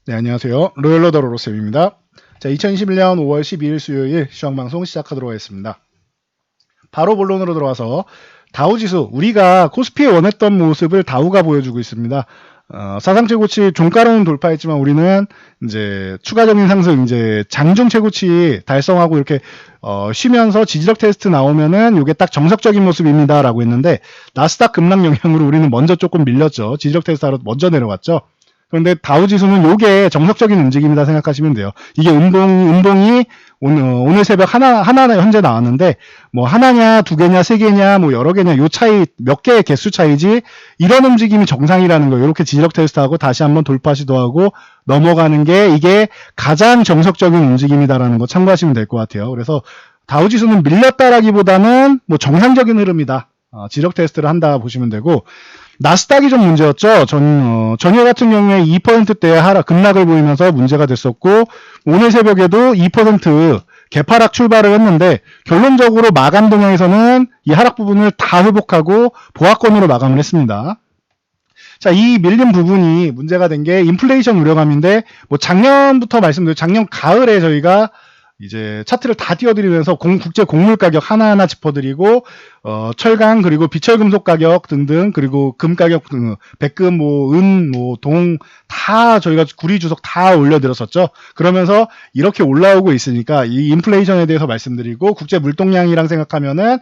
네, 안녕하세요. 로열러더 로로쌤입니다. 자, 2021년 5월 12일 수요일 시황방송 시작하도록 하겠습니다. 바로 본론으로 들어와서 다우지수, 우리가 코스피에 원했던 모습을 다우가 보여주고 있습니다. 사상 최고치 종가로는 돌파했지만 우리는 이제 추가적인 상승, 이제 장중 최고치 달성하고 이렇게 쉬면서 지지력 테스트 나오면은 이게 딱 정석적인 모습입니다라고 했는데 나스닥 급락 영향으로 우리는 먼저 조금 밀렸죠. 지지력 테스트하러 먼저 내려왔죠. 그런데 다우지수는 요게 정석적인 움직임이다 생각하시면 돼요. 이게 운동이 오늘 새벽 하나 현재 나왔는데 뭐 하나냐 두 개냐 세 개냐 뭐 여러 개냐 요 차이 몇 개의 개수 차이지 이런 움직임이 정상이라는 거예요. 이렇게 지지력 테스트하고 다시 한번 돌파 시도하고 넘어가는 게 이게 가장 정석적인 움직임이다라는 거 참고하시면 될 것 같아요. 그래서 다우지수는 밀렸다라기보다는 뭐 정상적인 흐름이다. 지지력 테스트를 한다 보시면 되고 나스닥이 좀 문제였죠. 전일 같은 경우에 2%대 급락을 보이면서 문제가 됐었고 오늘 새벽에도 2% 개파락 출발을 했는데 결론적으로 마감 동향에서는 이 하락 부분을 다 회복하고 보합권으로 마감을 했습니다. 자, 이 밀린 부분이 문제가 된 게 인플레이션 우려감인데 뭐 작년부터 말씀드린 작년 가을에 저희가 이제 차트를 다 띄워드리면서 국제 곡물 가격 하나하나 짚어드리고 철강 그리고 비철금속 가격 등등 그리고 금 가격 등 백금 뭐 은 뭐 동 다 저희가 구리 주석 다 올려드렸었죠. 그러면서 이렇게 올라오고 있으니까 이 인플레이션에 대해서 말씀드리고 국제 물동량이랑 생각하면은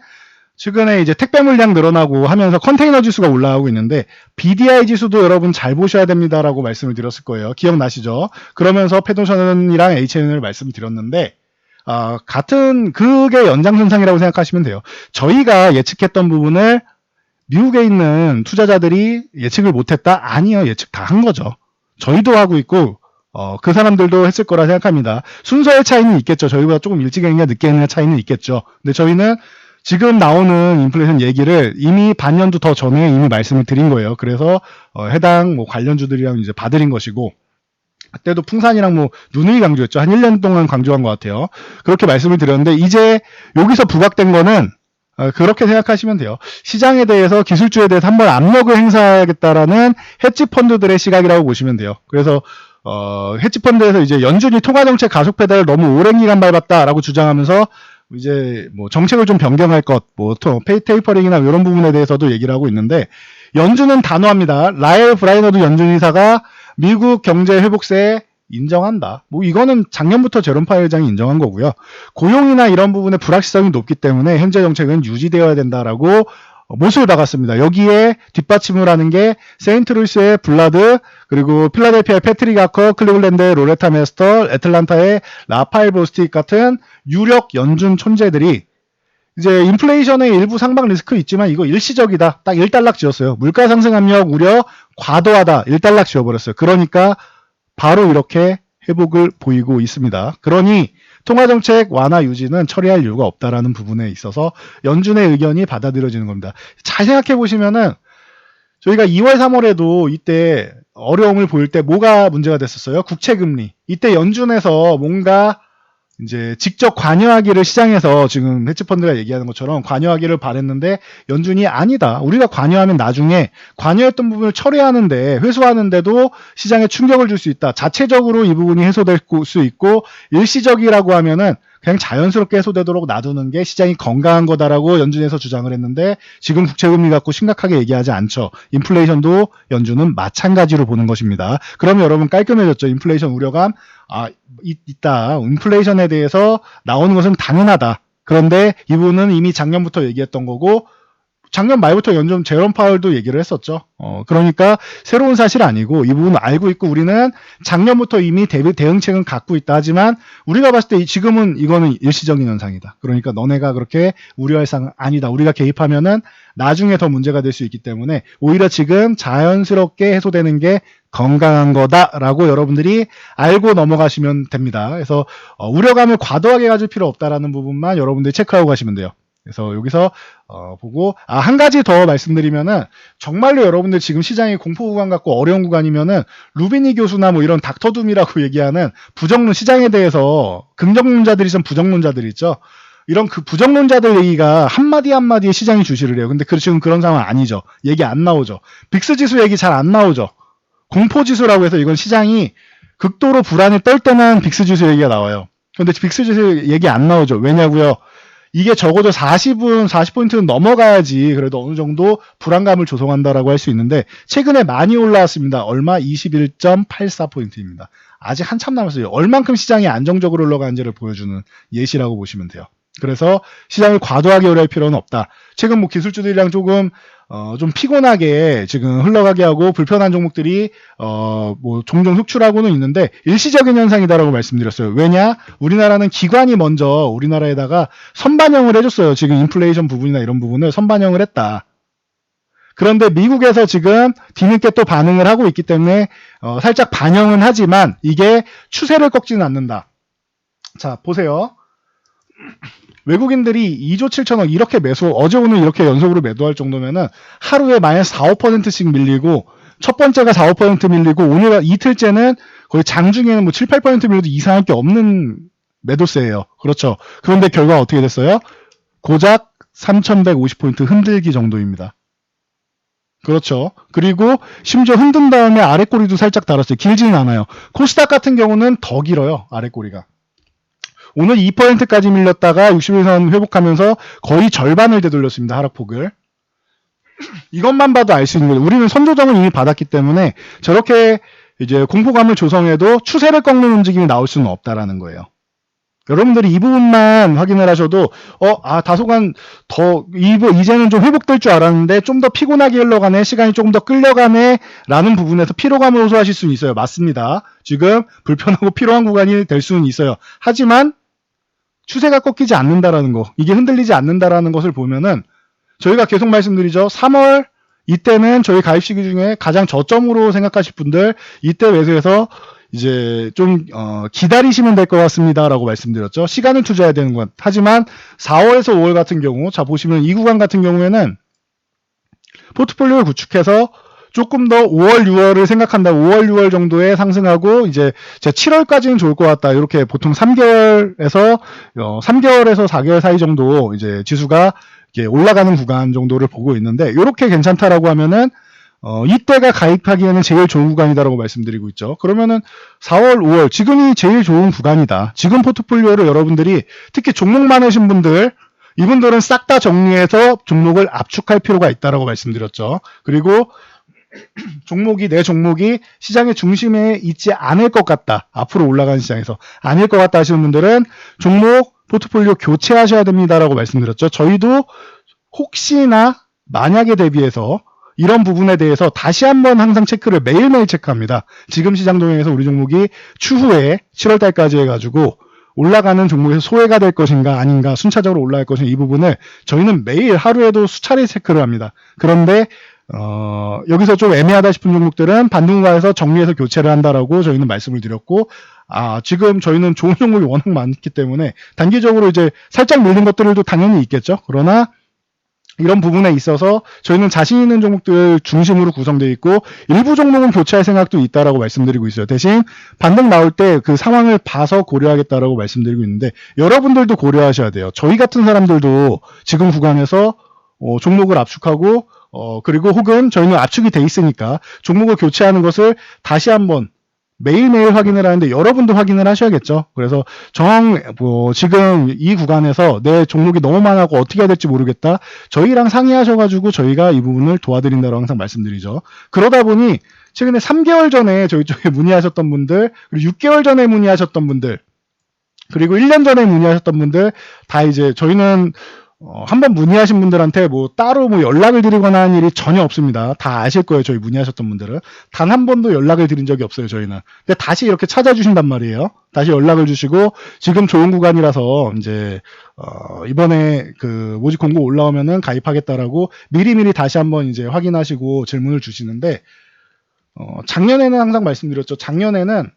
최근에 이제 택배 물량 늘어나고 하면서 컨테이너 지수가 올라가고 있는데 BDI 지수도 여러분 잘 보셔야 됩니다라고 말씀을 드렸을 거예요. 기억나시죠? 그러면서 페도션이랑 HN을 말씀드렸는데 같은 그게 연장선상이라고 생각하시면 돼요. 저희가 예측했던 부분을 미국에 있는 투자자들이 예측을 못했다? 아니요. 예측 다 한 거죠. 저희도 하고 있고 그 사람들도 했을 거라 생각합니다. 순서의 차이는 있겠죠. 저희보다 조금 일찍 했느냐 늦게 했느냐 차이는 있겠죠. 근데 저희는 지금 나오는 인플레이션 얘기를 이미 반년도 더 전에 이미 말씀을 드린 거예요. 그래서 해당 뭐 관련주들이랑 이제 봐드린 것이고 그때도 풍산이랑 뭐 누누이 강조했죠. 한 1년 동안 강조한 것 같아요. 그렇게 말씀을 드렸는데 이제 여기서 부각된 거는 그렇게 생각하시면 돼요. 시장에 대해서 기술주에 대해서 한번 압력을 행사하겠다라는 헤지펀드들의 시각이라고 보시면 돼요. 그래서 헤지펀드에서 이제 연준이 통화정책 가속 페달을 너무 오랜 기간 밟았다라고 주장하면서 이제 뭐 정책을 좀 변경할 것, 뭐 테이퍼링이나 이런 부분에 대해서도 얘기를 하고 있는데 연준은 단호합니다. 라엘 브라이너도 연준 이사가 미국 경제 회복세 인정한다. 뭐 이거는 작년부터 제롬 파웰 의장이 인정한 거고요. 고용이나 이런 부분의 불확실성이 높기 때문에 현재 정책은 유지되어야 된다라고 못을 박았습니다. 여기에 뒷받침을 하는 게 세인트루이스의 블라드, 그리고 필라델피아의 패트릭 아커, 클리블랜드의 로레타 메스터, 애틀란타의 라파엘 보스틱 같은 유력 연준 촌재들이 이제 인플레이션의 일부 상방 리스크 있지만 이거 일시적이다. 딱 1달락 지었어요. 물가 상승 압력 우려 과도하다. 1달락 지어버렸어요. 그러니까 바로 이렇게 회복을 보이고 있습니다. 그러니 통화정책 완화 유지는 처리할 이유가 없다라는 부분에 있어서 연준의 의견이 받아들여지는 겁니다. 잘 생각해 보시면은 저희가 2월, 3월에도 이때 어려움을 보일 때 뭐가 문제가 됐었어요? 국채금리. 이때 연준에서 뭔가 이제 직접 관여하기를 시장에서 지금 헤지펀드가 얘기하는 것처럼 관여하기를 바랬는데 연준이 아니다. 우리가 관여하면 나중에 관여했던 부분을 처리하는데 회수하는데도 시장에 충격을 줄 수 있다. 자체적으로 이 부분이 해소될 수 있고 일시적이라고 하면은 그냥 자연스럽게 해소되도록 놔두는 게 시장이 건강한 거다라고 연준에서 주장을 했는데 지금 국채금리 갖고 심각하게 얘기하지 않죠. 인플레이션도 연준은 마찬가지로 보는 것입니다. 그러면 여러분 깔끔해졌죠. 인플레이션 우려감 있다. 인플레이션에 대해서 나오는 것은 당연하다. 그런데 이 부분은 이미 작년부터 얘기했던 거고 작년 말부터 연준 제롬 파월도 얘기를 했었죠. 그러니까 새로운 사실 아니고 이 부분을 알고 있고 우리는 작년부터 이미 대응책은 갖고 있다 하지만 우리가 봤을 때 지금은 이거는 일시적인 현상이다. 그러니까 너네가 그렇게 우려할 상은 아니다. 우리가 개입하면은 나중에 더 문제가 될 수 있기 때문에 오히려 지금 자연스럽게 해소되는 게 건강한 거다라고 여러분들이 알고 넘어가시면 됩니다. 그래서 우려감을 과도하게 가질 필요 없다라는 부분만 여러분들이 체크하고 가시면 돼요. 그래서 여기서 보고 한 가지 더 말씀드리면은 정말로 여러분들 지금 시장이 공포 구간 같고 어려운 구간이면은 루비니 교수나 뭐 이런 닥터둠이라고 얘기하는 부정론 시장에 대해서 긍정론자들이 좀 부정론자들이 있죠. 이런 그 부정론자들 얘기가 한마디 한마디에 시장이 주시를 해요. 근데 지금 그런 상황 아니죠. 얘기 안 나오죠. 빅스 지수 얘기 잘 안 나오죠. 공포 지수라고 해서 이건 시장이 극도로 불안에 떨 때만 빅스 지수 얘기가 나와요. 근데 빅스 지수 얘기 안 나오죠. 왜냐고요? 이게 적어도 40포인트는 넘어가야지 그래도 어느 정도 불안감을 조성한다라고 할 수 있는데 최근에 많이 올라왔습니다. 얼마? 21.84포인트입니다. 아직 한참 남았어요. 얼만큼 시장이 안정적으로 올라가는지를 보여주는 예시라고 보시면 돼요. 그래서 시장을 과도하게 우려할 필요는 없다. 최근 뭐 기술주들이랑 조금 좀 피곤하게 지금 흘러가게 하고 불편한 종목들이 뭐 종종 흑출하고는 있는데 일시적인 현상이다라고 말씀드렸어요. 왜냐? 우리나라는 기관이 먼저 우리나라에다가 선반영을 해줬어요. 지금 인플레이션 부분이나 이런 부분을 선반영을 했다. 그런데 미국에서 지금 뒤늦게 또 반응을 하고 있기 때문에 살짝 반영은 하지만 이게 추세를 꺾지는 않는다. 자, 보세요. 외국인들이 2조 7천억 이렇게 어제 오늘 이렇게 연속으로 매도할 정도면은 하루에 마이너스 4, 5%씩 밀리고 첫 번째가 4, 5% 밀리고 오늘 이틀째는 거의 장중에는 뭐 7, 8% 밀려도 이상할 게 없는 매도세예요. 그렇죠. 그런데 결과가 어떻게 됐어요? 고작 3,150포인트 흔들기 정도입니다. 그렇죠. 그리고 심지어 흔든 다음에 아랫꼬리도 살짝 달았어요. 길지는 않아요. 코스닥 같은 경우는 더 길어요. 아랫꼬리가. 오늘 2%까지 밀렸다가 60일선 회복하면서 거의 절반을 되돌렸습니다. 하락폭을. 이것만 봐도 알 수 있는 거죠. 우리는 선조정을 이미 받았기 때문에 저렇게 이제 공포감을 조성해도 추세를 꺾는 움직임이 나올 수는 없다라는 거예요. 여러분들이 이 부분만 확인을 하셔도 다소간 이제는 좀 회복될 줄 알았는데 좀 더 피곤하게 흘러가네, 시간이 조금 더 끌려가네 라는 부분에서 피로감을 호소하실 수는 있어요. 맞습니다. 지금 불편하고 피로한 구간이 될 수는 있어요. 하지만 추세가 꺾이지 않는다라는 거, 이게 흔들리지 않는다라는 것을 보면은 저희가 계속 말씀드리죠. 3월 이때는 저희 가입 시기 중에 가장 저점으로 생각하실 분들 이때 매수해서 이제 좀 기다리시면 될 것 같습니다라고 말씀드렸죠. 시간을 투자해야 되는 것. 하지만 4월에서 5월 같은 경우, 자 보시면 이 구간 같은 경우에는 포트폴리오를 구축해서 조금 더 5월, 6월을 생각한다. 5월, 6월 정도에 상승하고 이제 7월까지는 좋을 것 같다. 이렇게 보통 3개월에서 4개월 사이 정도 이제 지수가 이렇게 올라가는 구간 정도를 보고 있는데 이렇게 괜찮다라고 하면은 이때가 가입하기에는 제일 좋은 구간이다라고 말씀드리고 있죠. 그러면은 4월, 5월 지금이 제일 좋은 구간이다. 지금 포트폴리오를 여러분들이 특히 종목 많으신 분들 이분들은 싹 다 정리해서 종목을 압축할 필요가 있다라고 말씀드렸죠. 그리고 내 종목이 시장의 중심에 있지 않을 것 같다. 앞으로 올라가는 시장에서 아닐 것 같다 하시는 분들은 종목 포트폴리오 교체하셔야 됩니다라고 말씀드렸죠. 저희도 혹시나 만약에 대비해서 이런 부분에 대해서 다시 한번 항상 체크를 매일매일 체크합니다. 지금 시장 동향에서 우리 종목이 추후에 7월달까지 해가지고 올라가는 종목에서 소외가 될 것인가 아닌가 순차적으로 올라갈 것인가 이 부분을 저희는 매일 하루에도 수차례 체크를 합니다. 그런데 여기서 좀 애매하다 싶은 종목들은 반등가에서 정리해서 교체를 한다라고 저희는 말씀을 드렸고 지금 저희는 좋은 종목이 워낙 많기 때문에 단기적으로 이제 살짝 밀린 것들도 당연히 있겠죠. 그러나 이런 부분에 있어서 저희는 자신 있는 종목들 중심으로 구성되어 있고 일부 종목은 교체할 생각도 있다라고 말씀드리고 있어요. 대신 반등 나올 때 그 상황을 봐서 고려하겠다라고 말씀드리고 있는데 여러분들도 고려하셔야 돼요. 저희 같은 사람들도 지금 구간에서 종목을 압축하고 그리고 혹은 저희는 압축이 돼 있으니까 종목을 교체하는 것을 다시 한번 매일매일 확인을 하는데 여러분도 확인을 하셔야겠죠. 그래서 지금 이 구간에서 내 종목이 너무 많아고 어떻게 해야 될지 모르겠다. 저희랑 상의하셔가지고 저희가 이 부분을 도와드린다고 항상 말씀드리죠. 그러다 보니 최근에 3개월 전에 저희 쪽에 문의하셨던 분들, 그리고 6개월 전에 문의하셨던 분들, 그리고 1년 전에 문의하셨던 분들 다 이제 저희는 한번 문의하신 분들한테 따로 연락을 드리거나 하는 일이 전혀 없습니다. 다 아실 거예요. 저희 문의하셨던 분들은. 단 한 번도 연락을 드린 적이 없어요. 저희는. 근데 다시 이렇게 찾아주신단 말이에요. 다시 연락을 주시고 지금 좋은 구간이라서 이제 이번에 그 모집 공고 올라오면은 가입하겠다라고 미리미리 다시 한번 이제 확인하시고 질문을 주시는데 작년에는 항상 말씀드렸죠. 작년에는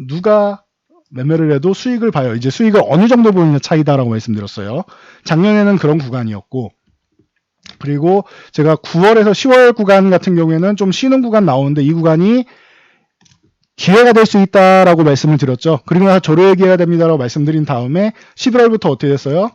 누가 매매를 해도 수익을 봐요. 이제 수익을 어느 정도 보이냐 차이다라고 말씀드렸어요. 작년에는 그런 구간이었고 그리고 제가 9월에서 10월 구간 같은 경우에는 좀 쉬는 구간 나오는데 이 구간이 기회가 될 수 있다라고 말씀을 드렸죠. 그리고 나서 조례의 기회가 됩니다라고 말씀드린 다음에 11월부터 어떻게 됐어요?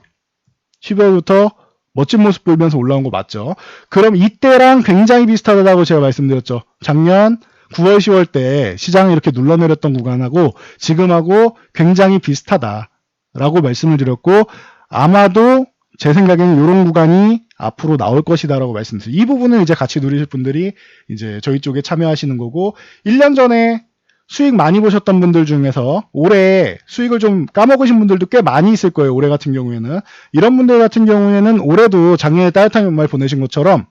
12월부터 멋진 모습 보이면서 올라온 거 맞죠? 그럼 이때랑 굉장히 비슷하다고 제가 말씀드렸죠. 작년 9월, 10월 때 시장이 이렇게 눌러내렸던 구간하고 지금하고 굉장히 비슷하다라고 말씀을 드렸고, 아마도 제 생각에는 이런 구간이 앞으로 나올 것이다라고 말씀드렸어요. 이 부분을 이제 같이 누리실 분들이 이제 저희 쪽에 참여하시는 거고, 1년 전에 수익 많이 보셨던 분들 중에서 올해 수익을 좀 까먹으신 분들도 꽤 많이 있을 거예요. 올해 같은 경우에는. 이런 분들 같은 경우에는 올해도 작년에 따뜻한 연말 보내신 것처럼,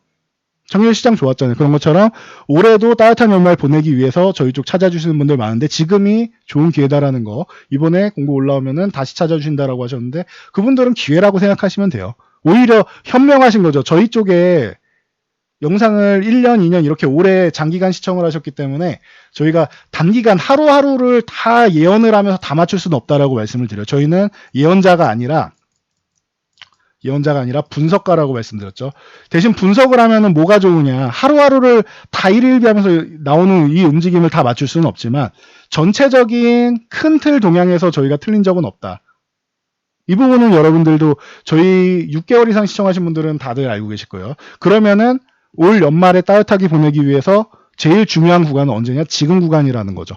작년 시장 좋았잖아요. 그런 것처럼 올해도 따뜻한 연말 보내기 위해서 저희 쪽 찾아주시는 분들 많은데, 지금이 좋은 기회다라는 거, 이번에 공고 올라오면은 다시 찾아주신다라고 하셨는데, 그분들은 기회라고 생각하시면 돼요. 오히려 현명하신 거죠. 저희 쪽에 영상을 1년, 2년 이렇게 오래 장기간 시청을 하셨기 때문에 저희가 단기간 하루하루를 다 예언을 하면서 다 맞출 수는 없다라고 말씀을 드려요. 저희는 예언자가 아니라 분석가라고 말씀드렸죠. 대신 분석을 하면은 뭐가 좋으냐, 하루하루를 다 일일비하면서 나오는 이 움직임을 다 맞출 수는 없지만 전체적인 큰 틀 동향에서 저희가 틀린 적은 없다. 이 부분은 여러분들도 저희 6개월 이상 시청하신 분들은 다들 알고 계실 거예요. 그러면은 올 연말에 따뜻하게 보내기 위해서 제일 중요한 구간은 언제냐? 지금 구간이라는 거죠.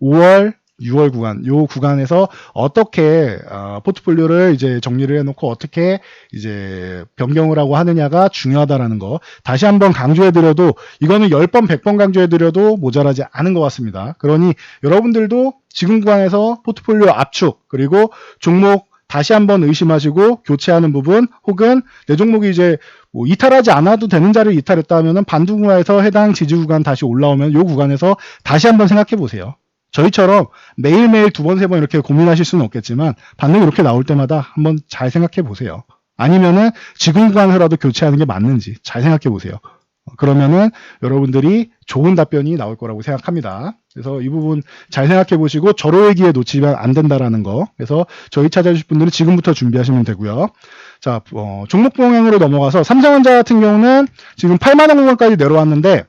5월, 6월 구간, 요 구간에서 어떻게 포트폴리오를 이제 정리를 해놓고 어떻게 이제 변경을 하고 하느냐가 중요하다라는 거 다시 한번 강조해드려도, 이거는 10번, 100번 강조해드려도 모자라지 않은 것 같습니다. 그러니 여러분들도 지금 구간에서 포트폴리오 압축, 그리고 종목 다시 한번 의심하시고 교체하는 부분, 혹은 내 종목이 이제 뭐 이탈하지 않아도 되는 자리를 이탈했다 하면은 반등구간에서 해당 지지 구간 다시 올라오면 이 구간에서 다시 한번 생각해 보세요. 저희처럼 매일매일 2번, 3번 이렇게 고민하실 수는 없겠지만 반등이 이렇게 나올 때마다 한번 잘 생각해 보세요. 아니면은 지금 구간에서라도 교체하는 게 맞는지 잘 생각해 보세요. 그러면은 여러분들이 좋은 답변이 나올 거라고 생각합니다. 그래서 이 부분 잘 생각해 보시고 절호의 기회 놓치면 안 된다라는 거. 그래서 저희 찾아주실 분들은 지금부터 준비하시면 되고요. 자, 종목 봉행으로 넘어가서 삼성전자 같은 경우는 지금 8만 원 구간까지 내려왔는데,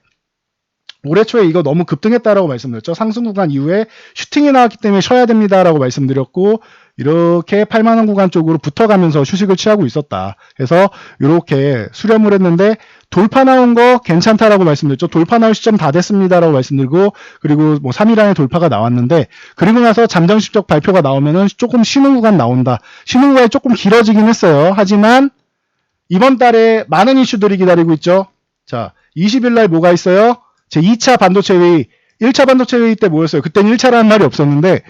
올해 초에 이거 너무 급등했다라고 말씀드렸죠. 상승 구간 이후에 슈팅이 나왔기 때문에 쉬어야 됩니다라고 말씀드렸고, 이렇게 8만 원 구간 쪽으로 붙어가면서 휴식을 취하고 있었다. 그래서 이렇게 수렴을 했는데 돌파 나온 거 괜찮다라고 말씀드렸죠. 돌파 나올 시점 다 됐습니다라고 말씀드리고, 그리고 뭐 3일 안에 돌파가 나왔는데, 그리고 나서 잠정 실적 발표가 나오면은 조금 쉬는 구간 나온다. 쉬는 구간이 조금 길어지긴 했어요. 하지만 이번 달에 많은 이슈들이 기다리고 있죠. 자, 20일 날 뭐가 있어요? 제 2차 반도체 회의, 1차 반도체 회의 때 뭐였어요? 그때는 1차라는 말이 없었는데,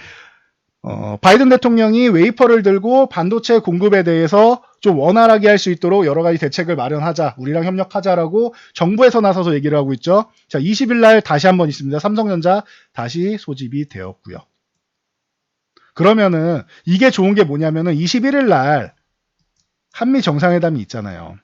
바이든 대통령이 웨이퍼를 들고 반도체 공급에 대해서 좀 원활하게 할 수 있도록 여러 가지 대책을 마련하자, 우리랑 협력하자라고 정부에서 나서서 얘기를 하고 있죠. 자, 20일 날 다시 한번 있습니다. 삼성전자 다시 소집이 되었고요. 그러면은 이게 좋은 게 뭐냐면은 21일 날 한미 정상회담이 있잖아요.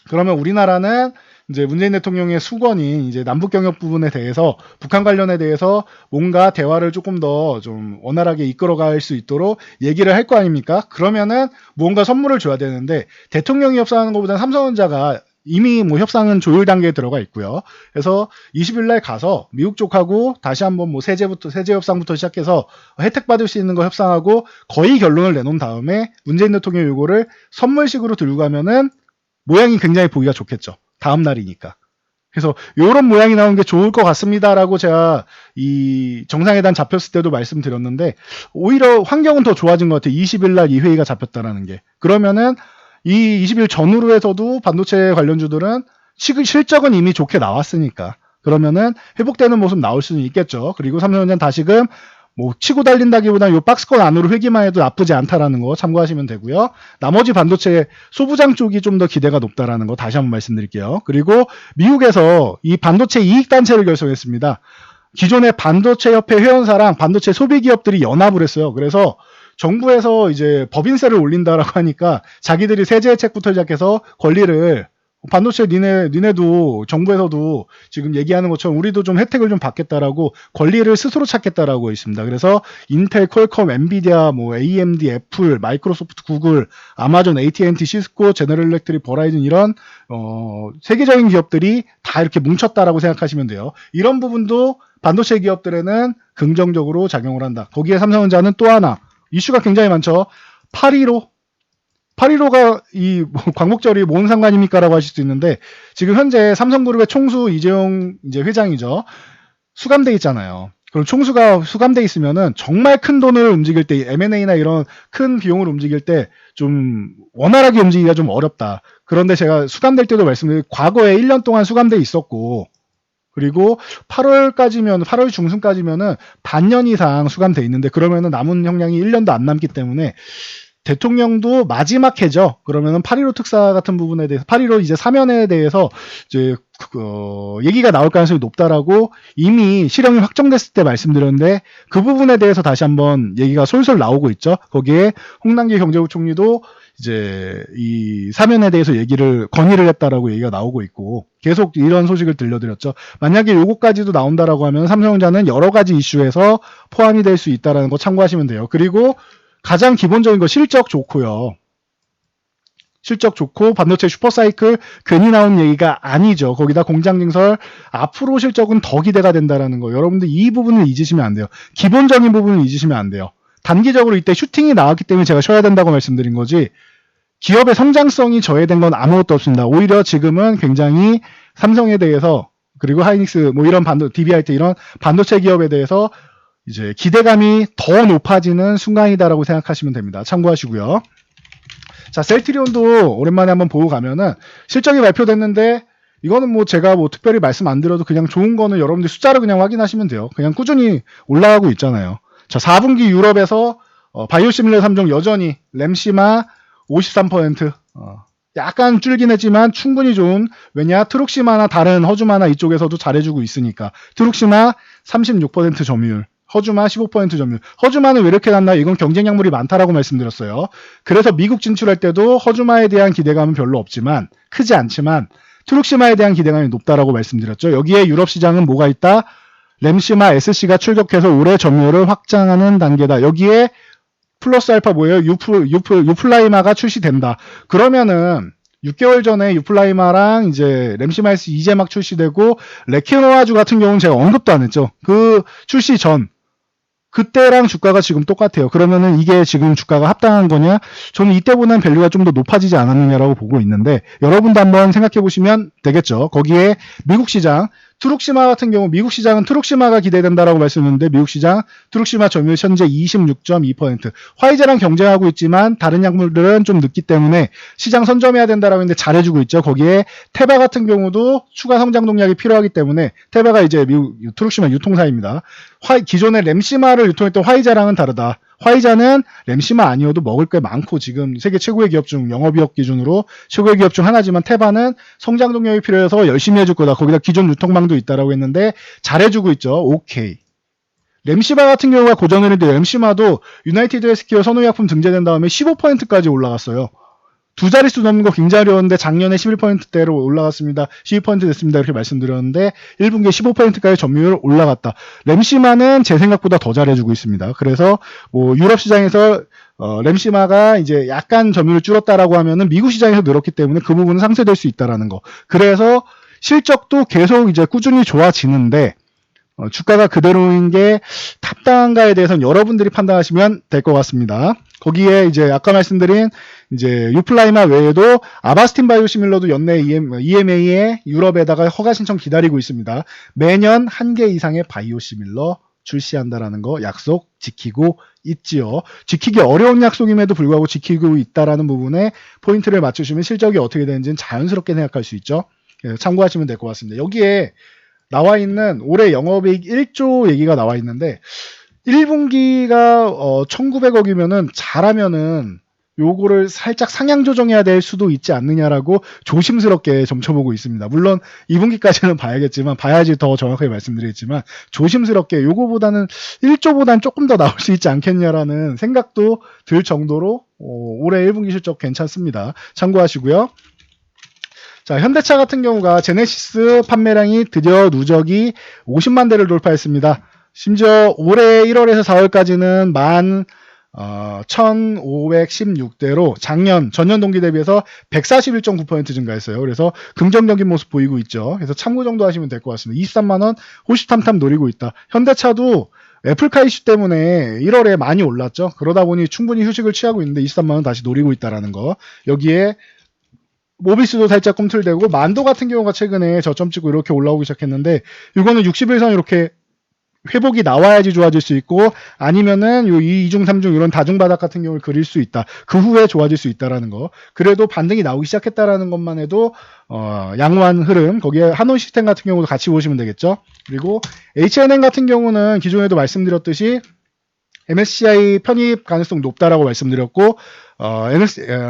그러면 우리나라는 이제 문재인 대통령의 수건인 이제 남북 경협 부분에 대해서, 북한 관련에 대해서 뭔가 대화를 조금 더 좀 원활하게 이끌어갈 수 있도록 얘기를 할 거 아닙니까? 그러면은 무언가 선물을 줘야 되는데, 대통령이 협상하는 것보다는 삼성전자가 이미 뭐 협상은 조율 단계에 들어가 있고요. 그래서 20일 날 가서 미국 쪽하고 다시 한번 뭐 세제 협상부터 시작해서 혜택 받을 수 있는 거 협상하고 거의 결론을 내놓은 다음에 문재인 대통령 요거를 선물식으로 들고 가면은 모양이 굉장히 보기가 좋겠죠. 다음 날이니까. 그래서 이런 모양이 나온 게 좋을 것 같습니다라고 제가 이 정상회담 잡혔을 때도 말씀드렸는데, 오히려 환경은 더 좋아진 것 같아요. 20일 날 이 회의가 잡혔다라는 게. 그러면은 이 20일 전후로 해서도 반도체 관련주들은 실적은 이미 좋게 나왔으니까 그러면은 회복되는 모습 나올 수는 있겠죠. 그리고 삼성전자는 다시금 뭐 치고 달린다기보다는 이 박스권 안으로 회기만 해도 나쁘지 않다라는 거 참고하시면 되고요. 나머지 반도체 소부장 쪽이 좀 더 기대가 높다라는 거 다시 한번 말씀드릴게요. 그리고 미국에서 이 반도체 이익단체를 결성했습니다. 기존의 반도체 협회 회원사랑 반도체 소비기업들이 연합을 했어요. 그래서 정부에서 이제 법인세를 올린다라고 하니까 자기들이 세제 혜택부터 시작해서 권리를, 반도체 니네도 정부에서도 지금 얘기하는 것처럼 우리도 좀 혜택을 좀 받겠다라고 권리를 스스로 찾겠다라고 있습니다. 그래서 인텔, 퀄컴, 엔비디아, 뭐 AMD, 애플, 마이크로소프트, 구글, 아마존, AT&T, 시스코, 제너럴 일렉트릭, 버라이즌 이런 세계적인 기업들이 다 이렇게 뭉쳤다라고 생각하시면 돼요. 이런 부분도 반도체 기업들에는 긍정적으로 작용을 한다. 거기에 삼성전자는 또 하나 이슈가 굉장히 많죠. 8.15 815가 이 광복절이 뭔 상관입니까라고 하실 수 있는데 지금 현재 삼성그룹의 총수 이재용 이제 회장이죠. 수감돼 있잖아요. 그럼 총수가 수감돼 있으면은 정말 큰 돈을 움직일 때 M&A나 이런 큰 비용을 움직일 때 좀 원활하게 움직이기가 좀 어렵다. 그런데 제가 수감될 때도 말씀드린 과거에 1년 동안 수감돼 있었고 그리고 8월 중순까지면은 반년 이상 수감돼 있는데 그러면은 남은 형량이 1년도 안 남기 때문에 대통령도 마지막 해죠. 그러면은 8.15 특사 같은 부분에 대해서 8.15 이제 사면에 대해서 이제 얘기가 나올 가능성이 높다라고 이미 실형이 확정됐을 때 말씀드렸는데 그 부분에 대해서 다시 한번 얘기가 솔솔 나오고 있죠. 거기에 홍남기 경제부총리도 이제 이 사면에 대해서 건의를 했다라고 얘기가 나오고 있고 계속 이런 소식을 들려드렸죠. 만약에 요거까지도 나온다라고 하면 삼성전자는 여러 가지 이슈에서 포함이 될 수 있다라는 거 참고하시면 돼요. 그리고 가장 기본적인 거 실적 좋고요. 실적 좋고 반도체 슈퍼사이클 괜히 나온 얘기가 아니죠. 거기다 공장증설 앞으로 실적은 더 기대가 된다라는 거. 여러분들 이 부분을 잊으시면 안 돼요. 기본적인 부분을 잊으시면 안 돼요. 단기적으로 이때 슈팅이 나왔기 때문에 제가 쉬어야 된다고 말씀드린 거지 기업의 성장성이 저해된 건 아무것도 없습니다. 오히려 지금은 굉장히 삼성에 대해서 그리고 하이닉스 뭐 이런 DBIT 이런 반도체 기업에 대해서 이제 기대감이 더 높아지는 순간이다라고 생각하시면 됩니다. 참고하시고요. 자, 셀트리온도 오랜만에 한번 보고 가면은 실적이 발표됐는데 이거는 뭐 제가 뭐 특별히 말씀 안 드려도 그냥 좋은 거는 여러분들 숫자를 그냥 확인하시면 돼요. 그냥 꾸준히 올라가고 있잖아요. 자, 4분기 유럽에서 바이오시밀러 3종 여전히 램시마 53%, 약간 줄긴 했지만 충분히 좋은, 왜냐 트룩시마나 다른 허주마나 이쪽에서도 잘해주고 있으니까. 트룩시마 36% 점유율, 허주마 15% 점유율. 허주마는 왜 이렇게 났나? 이건 경쟁 약물이 많다라고 말씀드렸어요. 그래서 미국 진출할 때도 허주마에 대한 기대감은 별로 없지만 크지 않지만 트룩시마에 대한 기대감이 높다라고 말씀드렸죠. 여기에 유럽 시장은 뭐가 있다? 램시마 SC가 출격해서 올해 점유율을 확장하는 단계다. 여기에 플러스 알파 뭐예요? 유플라이마가 출시된다. 그러면은 6개월 전에 유플라이마랑 이제 램시마이스 이제 막 출시되고 레케노아주 같은 경우는 제가 언급도 안 했죠. 그 출시 전 그때랑 주가가 지금 똑같아요. 그러면은 이게 지금 주가가 합당한 거냐? 저는 이때보다는 밸류가 좀 더 높아지지 않았느냐라고 보고 있는데 여러분도 한번 생각해 보시면 되겠죠. 거기에 미국 시장 트룩시마 같은 경우 미국 시장은 트룩시마가 기대된다라고 말씀했는데 미국 시장 트룩시마 점유율 현재 26.2%. 화이자랑 경쟁하고 있지만 다른 약물들은 좀 늦기 때문에 시장 선점해야 된다라고 했는데 잘해주고 있죠. 거기에 테바 같은 경우도 추가 성장 동력이 필요하기 때문에 테바가 이제 미국 트룩시마 유통사입니다. 기존의 램시마를 유통했던 화이자랑은 다르다. 화이자는 램시마 아니어도 먹을 게 많고 지금 세계 최고의 기업 중 영업이익 기준으로 최고의 기업 중 하나지만 테바는 성장 동력이 필요해서 열심히 해줄 거다. 거기다 기존 유통망도 있다라고 했는데 잘해주고 있죠. 오케이. 램시마 같은 경우가 고전을 했는데 램시마도 유나이티드 헬스케어 선호의약품 등재된 다음에 15%까지 올라갔어요. 두 자릿수 넘는 거 굉장히 어려웠는데 작년에 11%대로 올라갔습니다. 12% 됐습니다. 이렇게 말씀드렸는데 1분기에 15%까지 점유율 올라갔다. 램시마는 제 생각보다 더 잘해주고 있습니다. 그래서 뭐 유럽 시장에서 램시마가 이제 약간 점유율을 줄었다라고 하면은 미국 시장에서 늘었기 때문에 그 부분은 상쇄될 수 있다라는 거. 그래서 실적도 계속 이제 꾸준히 좋아지는데 주가가 그대로인 게 탑당한가에 대해서는 여러분들이 판단하시면 될 것 같습니다. 거기에 이제 아까 말씀드린 이제 유플라이마 외에도 아바스틴 바이오시밀러도 연내 EMA에 유럽에다가 허가 신청 기다리고 있습니다. 매년 1개 이상의 바이오시밀러 출시한다라는 거 약속 지키고 있지요. 지키기 어려운 약속임에도 불구하고 지키고 있다라는 부분에 포인트를 맞추시면 실적이 어떻게 되는지는 자연스럽게 생각할 수 있죠. 참고하시면 될 것 같습니다. 여기에 나와 있는 올해 영업이익 1조 얘기가 나와 있는데 1분기가 1,900억이면은 잘하면은 요거를 살짝 상향 조정해야 될 수도 있지 않느냐라고 조심스럽게 점쳐보고 있습니다. 물론 2분기까지는 봐야겠지만 봐야지 더 정확하게 말씀드리겠지만 조심스럽게 요거보다는 1조보다는 조금 더 나올 수 있지 않겠냐라는 생각도 들 정도로 올해 1분기 실적 괜찮습니다. 참고하시고요. 자, 현대차 같은 경우가 제네시스 판매량이 드디어 누적이 50만 대를 돌파했습니다. 심지어 올해 1월에서 4월까지는 1,516대로 전년 동기 대비해서 141.9% 증가했어요. 그래서 긍정적인 모습 보이고 있죠. 그래서 참고 정도 하시면 될 것 같습니다. 23만원 호시탐탐 노리고 있다. 현대차도 애플카 이슈 때문에 1월에 많이 올랐죠. 그러다 보니 충분히 휴식을 취하고 있는데 23만 원 다시 노리고 있다라는 거. 여기에 모비스도 살짝 꿈틀대고 만도 같은 경우가 최근에 저점 찍고 이렇게 올라오기 시작했는데 이거는 60일선 이렇게 회복이 나와야지 좋아질 수 있고 아니면은 요 2중, 3중 이런 다중바닥 같은 경우를 그릴 수 있다. 그 후에 좋아질 수 있다라는 거. 그래도 반등이 나오기 시작했다라는 것만 해도 양호한 흐름. 거기에 한온 시스템 같은 경우도 같이 보시면 되겠죠. 그리고 H&M 같은 경우는 기존에도 말씀드렸듯이 MSCI 편입 가능성 높다라고 말씀드렸고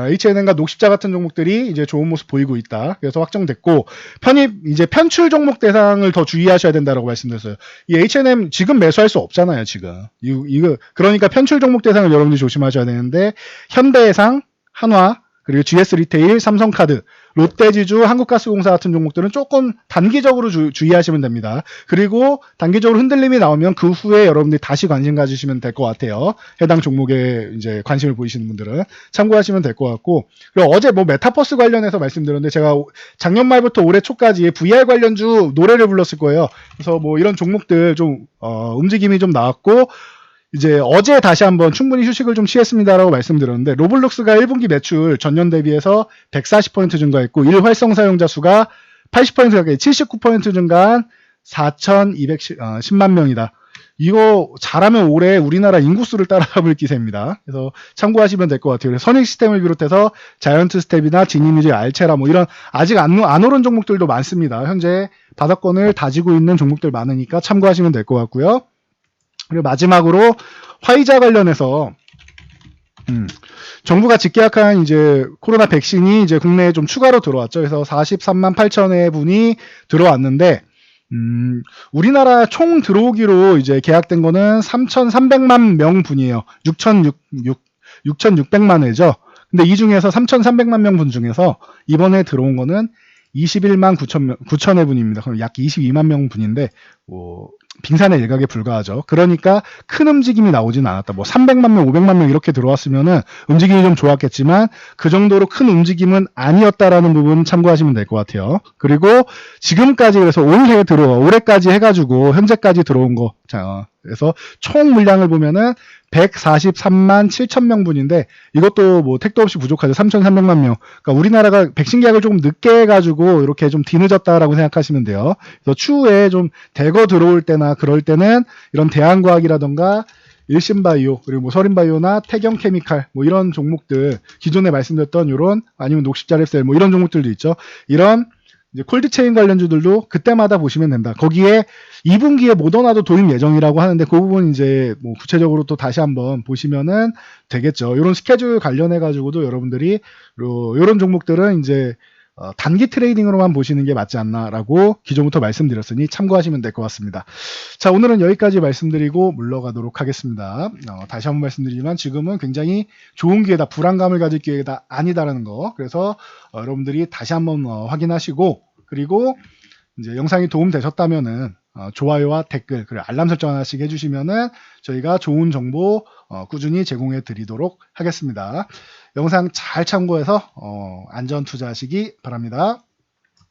H&M과 녹십자 같은 종목들이 이제 좋은 모습 보이고 있다. 그래서 확정됐고 편입 이제 편출 종목 대상을 더 주의하셔야 된다라고 말씀드렸어요. 이 H&M 지금 매수할 수 없잖아요, 지금. 이거 그러니까 편출 종목 대상을 여러분들이 조심하셔야 되는데 현대해상, 한화, 그리고 GS 리테일, 삼성카드, 롯데지주, 한국가스공사 같은 종목들은 조금 단기적으로 주의하시면 됩니다. 그리고 단기적으로 흔들림이 나오면 그 후에 여러분들이 다시 관심 가지시면 될 것 같아요. 해당 종목에 이제 관심을 보이시는 분들은 참고하시면 될 것 같고, 그리고 어제 뭐 메타버스 관련해서 말씀드렸는데 제가 작년 말부터 올해 초까지 VR 관련주 노래를 불렀을 거예요. 그래서 뭐 이런 종목들 좀 움직임이 좀 나왔고 이제 어제 다시 한번 충분히 휴식을 좀 취했습니다라고 말씀드렸는데 로블록스가 1분기 매출 전년 대비해서 140% 증가했고 일활성 사용자 수가 80% 가까이 79% 증가한 4,210만 명이다. 이거 잘하면 올해 우리나라 인구수를 따라잡을 기세입니다. 그래서 참고하시면 될 것 같아요. 선익 시스템을 비롯해서 자이언트 스텝이나 지니뮤직, 알체라 뭐 이런 아직 안 오른 종목들도 많습니다. 현재 바닥권을 다지고 있는 종목들 많으니까 참고하시면 될 것 같고요. 그리고 마지막으로 화이자 관련해서 정부가 직계약한 이제 코로나 백신이 이제 국내에 좀 추가로 들어왔죠. 그래서 43만 8천회 분이 들어왔는데 우리나라 총 들어오기로 이제 계약된 거는 3,300만 명 분이에요. 6,600만 회죠. 근데 이 중에서 3,300만 명 분 중에서 이번에 들어온 거는 21만 9천 회 분입니다. 그럼 약 22만 명 분인데 빙산의 일각에 불과하죠. 그러니까 큰 움직임이 나오진 않았다. 뭐 300만 명, 500만 명 이렇게 들어왔으면은 움직임이 좀 좋았겠지만 그 정도로 큰 움직임은 아니었다라는 부분 참고하시면 될 것 같아요. 그리고 지금까지 그래서 올해까지 해가지고 현재까지 들어온 거, 자, 그래서 총 물량을 보면은 143만 7천 명분인데 이것도 뭐 택도 없이 부족하죠. 3,300만 명. 그러니까 우리나라가 백신 계약을 조금 늦게 해가지고 이렇게 좀 뒤늦었다라고 생각하시면 돼요. 그래서 추후에 좀 대거 들어올 때나 그럴 때는 이런 대한과학이라던가 일신바이오 그리고 뭐 서린바이오나 태경케미칼 뭐 이런 종목들 기존에 말씀드렸던 이런 아니면 녹십자랩셀 뭐 이런 종목들도 있죠. 이런 이제 콜드체인 관련주들도 그때마다 보시면 된다. 거기에 2분기에 모더나도 도입 예정이라고 하는데 그 부분 이제 뭐 구체적으로 또 다시 한번 보시면은 되겠죠. 이런 스케줄 관련해 가지고도 여러분들이 이런 종목들은 이제 단기 트레이딩으로만 보시는 게 맞지 않나라고 기존부터 말씀드렸으니 참고하시면 될 것 같습니다. 자, 오늘은 여기까지 말씀드리고 물러가도록 하겠습니다. 다시 한번 말씀드리지만 지금은 굉장히 좋은 기회다, 불안감을 가질 기회가 아니다라는 거. 그래서 여러분들이 다시 한번 확인하시고 그리고 이제 영상이 도움되셨다면은 좋아요와 댓글 그리고 알람 설정 하나씩 해주시면은 저희가 좋은 정보 꾸준히 제공해 드리도록 하겠습니다. 영상 잘 참고해서 안전 투자하시기 바랍니다.